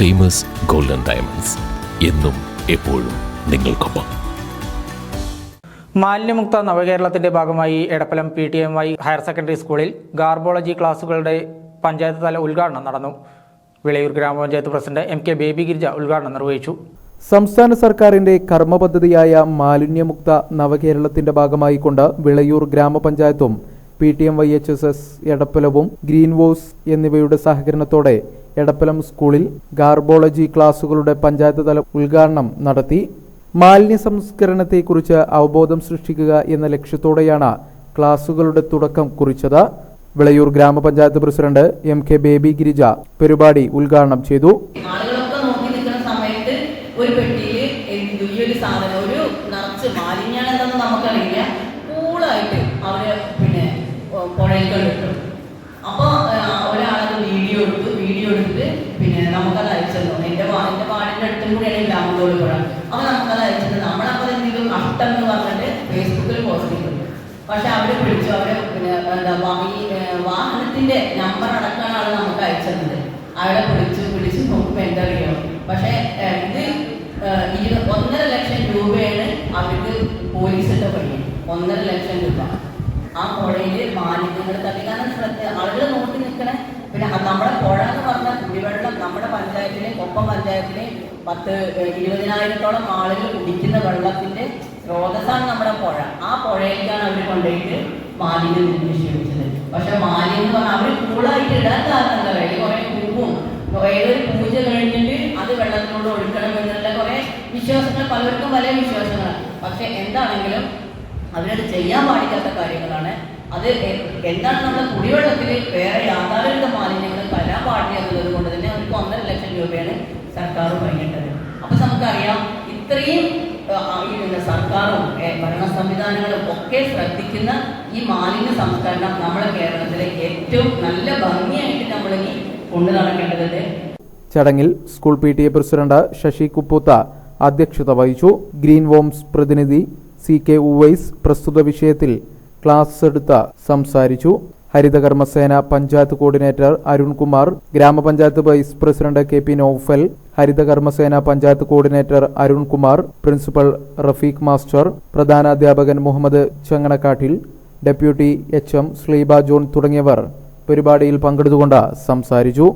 Famous golden diamonds എന്നും എപ്പോഴും നിങ്ങൾക്കൊപ്പം. മാലിന്യമുക്ത നവകേരളത്തിന്റെ ഭാഗമായി എടപ്പലം PTMY ഹയർ സെക്കൻഡറി സ്കൂളിൽ ഗാർബോളജി ക്ലാസുകളുടെ പഞ്ചായത്ത് തല ഉദ്ഘാടനം നടന്നു. വിളയൂർ ഗ്രാമപഞ്ചായത്ത് പ്രസിഡന്റ് MK ബേബി ഗിരിജ ഉദ്ഘാടനം നിർവഹിച്ചു. സംസ്ഥാന സർക്കാരിന്റെ കർമ്മപദ്ധതിയായ മാലിന്യമുക്ത നവകേരളത്തിന്റെ ഭാഗമായി കൊണ്ട് വിളയൂർ ഗ്രാമപഞ്ചായത്തും PTMY HSS എടപ്പലവും ഗ്രീൻ വോസ് എന്നിവയുടെ സഹകരണത്തോടെ എടപ്പലം സ്കൂളിൽ ഗാർബോളജി ക്ലാസുകളുടെ പഞ്ചായത്ത് തല ഉദ്ഘാടനം നടത്തി. മാലിന്യ സംസ്കരണത്തെക്കുറിച്ച് അവബോധം സൃഷ്ടിക്കുക എന്ന ലക്ഷ്യത്തോടെയാണ് ക്ലാസുകളുടെ തുടക്കം കുറിച്ചത്. വിളയൂർ ഗ്രാമപഞ്ചായത്ത് പ്രസിഡന്റ് MK ബേബി ഗിരിജ പരിപാടി ഉദ്ഘാടനം ചെയ്തു. ഒരു പെട്ടിയിൽ വലിയൊരു സാധനം ഒരു നിറച്ച് മാലിന്യാണെന്ന് നമുക്കറിയില്ല, കൂളായിട്ട് അവര് പുഴയിൽ കണ്ടിട്ടു. അപ്പോൾ ഒരാളത് വീഡിയോ എടുത്തിട്ട് നമുക്കത് അയച്ചു. എൻ്റെ പാടിൻ്റെ അടുത്തും കൂടെയാണ് ഗ്രാമത്തോട് പുഴ. അപ്പോൾ നമുക്കത് അയച്ചത് നമ്മളപ്പോൾ എന്തെങ്കിലും കഷ്ടം എന്ന് പറഞ്ഞിട്ട് ഫേസ്ബുക്കിൽ പോസ്റ്റ് ചെയ്തു. പക്ഷെ അവര് പിടിച്ചു. അവര് ഈ വാഹനത്തിന്റെ നമ്പർ അടക്കാനാണ് നമുക്ക് അയച്ചത്. അവിടെ പിടിച്ചു നോക്കുമ്പോൾ എന്താ അറിയാം. പക്ഷെ ഇത് 1.5 ലക്ഷം രൂപയാണ് അവർക്ക് പോലീസിന്റെ പണി. 1.5 ലക്ഷം രൂപ ആ പുഴയില് മാലിന്യങ്ങൾ തട്ടി. കാരണം ആളുകൾ നോക്കി നിൽക്കണേ. നമ്മുടെ പുഴ എന്ന് പറഞ്ഞാൽ കുടിവെള്ളം നമ്മുടെ പഞ്ചായത്തിലെ കൊപ്പം പഞ്ചായത്തിലെ 20,000-ഓളം ആളുകൾ കുടിക്കുന്ന വെള്ളത്തിന്റെ സ്രോതസ്സാണ് നമ്മുടെ പുഴ. ആ പുഴയിലേക്കാണ് അവർ കൊണ്ടുപോയിട്ട് മാലിന്യം നിക്ഷേപിച്ചത്. പക്ഷെ മാലിന്യം എന്ന് പറഞ്ഞാൽ അവർ കൂളായിട്ട് ഇടാൻ കാരണം എന്താ പറയുക, കുറെ പൂവും ഏതൊരു പൂജ കഴിഞ്ഞിട്ട് അത് വെള്ളത്തിലൂടെ ഒഴുക്കണം എന്നുള്ള കുറെ വിശ്വാസങ്ങൾ, പലർക്കും പല വിശ്വാസങ്ങളാണ്. പക്ഷെ എന്താണെങ്കിലും അവരത് ചെയ്യാൻ പാടില്ലാത്ത കാര്യങ്ങളാണ്. അത് എന്താണ് നമ്മുടെ കുടിവെള്ളത്തിൽ വേറെ യാഥാർത്ഥ മാലിന്യങ്ങൾ വരാൻ പാടില്ല എന്നുള്ളത് കൊണ്ട് തന്നെ അവർക്ക് 1.5 ലക്ഷം രൂപയാണ് സർക്കാർ വൈകിട്ടത്. അപ്പൊ നമുക്കറിയാം ഇത്രയും സർക്കാരും ഭരണ സംവിധാനങ്ങളും ഒക്കെ ശ്രദ്ധിക്കുന്ന ഈ മാലിന്യ സംസ്കരണം നമ്മുടെ കേരളത്തിലെ ഏറ്റവും നല്ല ഭംഗിയായിട്ട് നമ്മളിനി കൊണ്ടു നടക്കേണ്ടതുണ്ട്. ചടങ്ങിൽ സ്കൂൾ PTA പ്രസിഡന്റ് ശശി കുപ്പൂത്ത അധ്യക്ഷത വഹിച്ചു. ഗ്രീൻ വോംസ് പ്രതിനിധി CK ഉവൈസ് പ്രസ്തുത വിഷയത്തിൽ ക്ലാസ് എടുത്ത് സംസാരിച്ചു. ഹരിതകർമ്മസേന പഞ്ചായത്ത് കോർഡിനേറ്റർ അരുൺകുമാർ, ഗ്രാമപഞ്ചായത്ത് വൈസ് പ്രസിഡന്റ് KP നൌഫൽ, ഹരിതകർമ്മസേന panchayat coordinator Arunkumar, principal Rafeeq master, പ്രധാനാധ്യാപകൻ Muhammad Changanakkattil, deputy HM Sleeba John തുടങ്ങിയവർ പരിപാടിയിൽ പങ്കെടുത്തുകൊണ്ട് സംസാരിച്ചു.